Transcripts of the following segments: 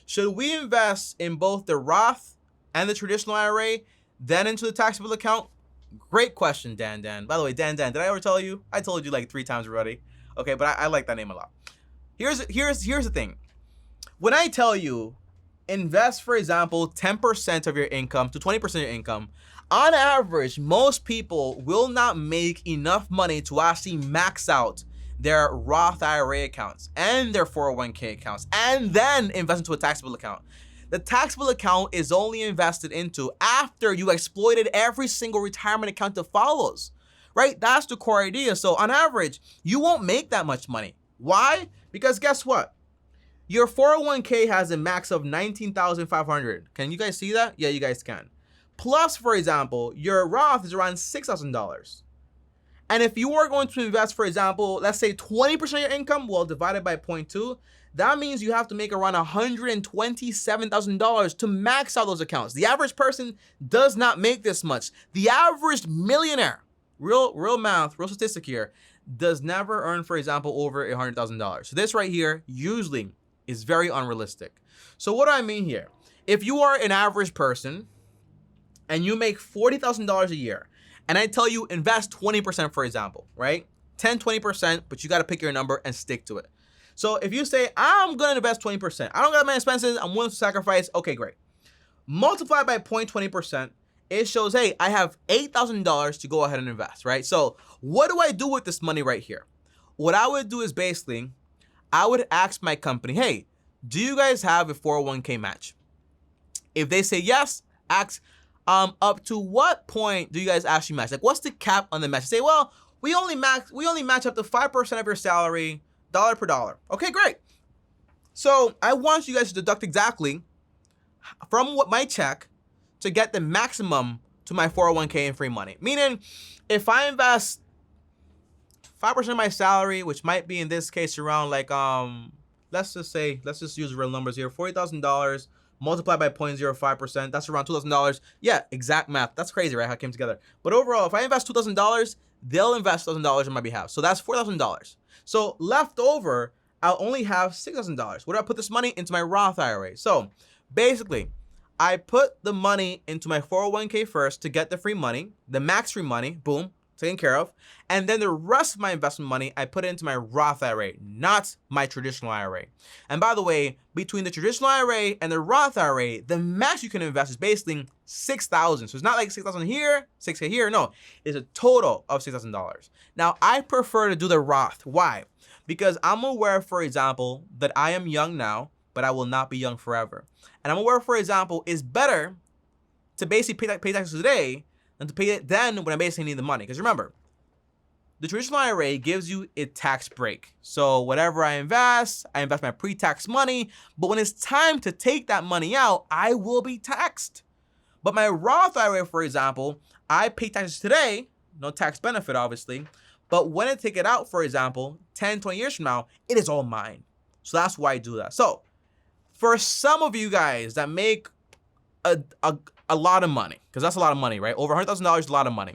Should we invest in both the Roth and the traditional IRA, then into the taxable account? Great question, Dan. By the way, Dan, did I ever tell you? I told you like 3 times already. Okay, but I like that name a lot. Here's the thing. When I tell you invest, for example, 10% of your income to 20% of your income, on average, most people will not make enough money to actually max out their Roth IRA accounts and their 401k accounts and then invest into a taxable account. The taxable account is only invested into after you exploited every single retirement account that follows, right? That's the core idea. So on average, you won't make that much money. Why? Because guess what? Your 401k has a max of $19,500. Can you guys see that? Yeah, you guys can. Plus, for example, your Roth is around $6,000. And if you are going to invest, for example, let's say 20% of your income, well, divided by 0.2, that means you have to make around $127,000 to max out those accounts. The average person does not make this much. The average millionaire, real math, real statistic here, does never earn, for example, over $100,000. So this right here usually is very unrealistic. So what do I mean here? If you are an average person and you make $40,000 a year, and I tell you invest 20%, for example, right? 10, 20%, but you got to pick your number and stick to it. So if you say, I'm going to invest 20%, I don't got my expenses, I'm willing to sacrifice, okay, great. Multiply by 0.20%, it shows, hey, I have $8,000 to go ahead and invest, right? So what do I do with this money right here? What I would do is basically, I would ask my company, hey, do you guys have a 401k match? If they say yes, ask, up to what point do you guys actually match? Like, what's the cap on the match? Say, well, we only match up to 5% of your salary, dollar per dollar. Okay, great. So I want you guys to deduct exactly from what my check to get the maximum to my 401k and free money. Meaning, if I invest 5% of my salary, which might be in this case around like, let's just use real numbers here, $40,000 multiplied by 0.05%, that's around $2,000. Yeah, exact math. That's crazy, right? How it came together. But overall, if I invest $2,000, they'll invest $1,000 on my behalf. So that's $4,000. So left over, I'll only have $6,000. Where do I put this money? Into my Roth IRA. So basically, I put the money into my 401k first to get the free money, the max free money, boom, taken care of. And then the rest of my investment money, I put it into my Roth IRA, not my traditional IRA. And by the way, between the traditional IRA and the Roth IRA, the max you can invest is basically $6,000. So it's not like $6,000 here, $6K here. No, it's a total of $6,000. Now, I prefer to do the Roth. Why? Because I'm aware, for example, that I am young now, but I will not be young forever. And I'm aware, for example, it's better to basically pay taxes today than to pay it then when I basically need the money. Because remember, the traditional IRA gives you a tax break. So whatever I invest my pre-tax money, but when it's time to take that money out, I will be taxed. But my Roth IRA, for example, I pay taxes today, no tax benefit, obviously. But when I take it out, for example, 10, 20 years from now, it is all mine. So that's why I do that. So for some of you guys that make a lot of money, because that's a lot of money, right? Over $100,000 is a lot of money.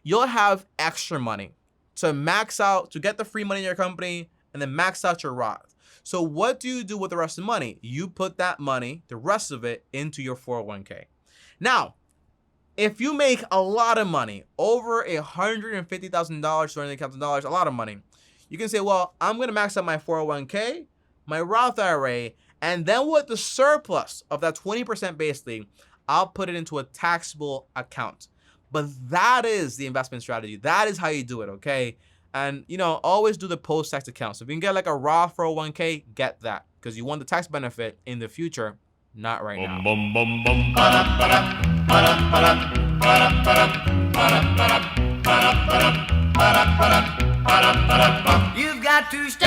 You'll have extra money to max out, to get the free money in your company, and then max out your Roth. So what do you do with the rest of the money? You put that money, the rest of it, into your 401k. Now, if you make a lot of money, over $150,000, $200,000, a lot of money, you can say, well, I'm going to max out my 401k, my Roth IRA, and then with the surplus of that 20% basically, I'll put it into a taxable account. But that is the investment strategy. That is how you do it, okay? And, always do the post-tax account. So if you can get like a Roth 401k, get that. Because you want the tax benefit in the future, not right now. You've got to stop.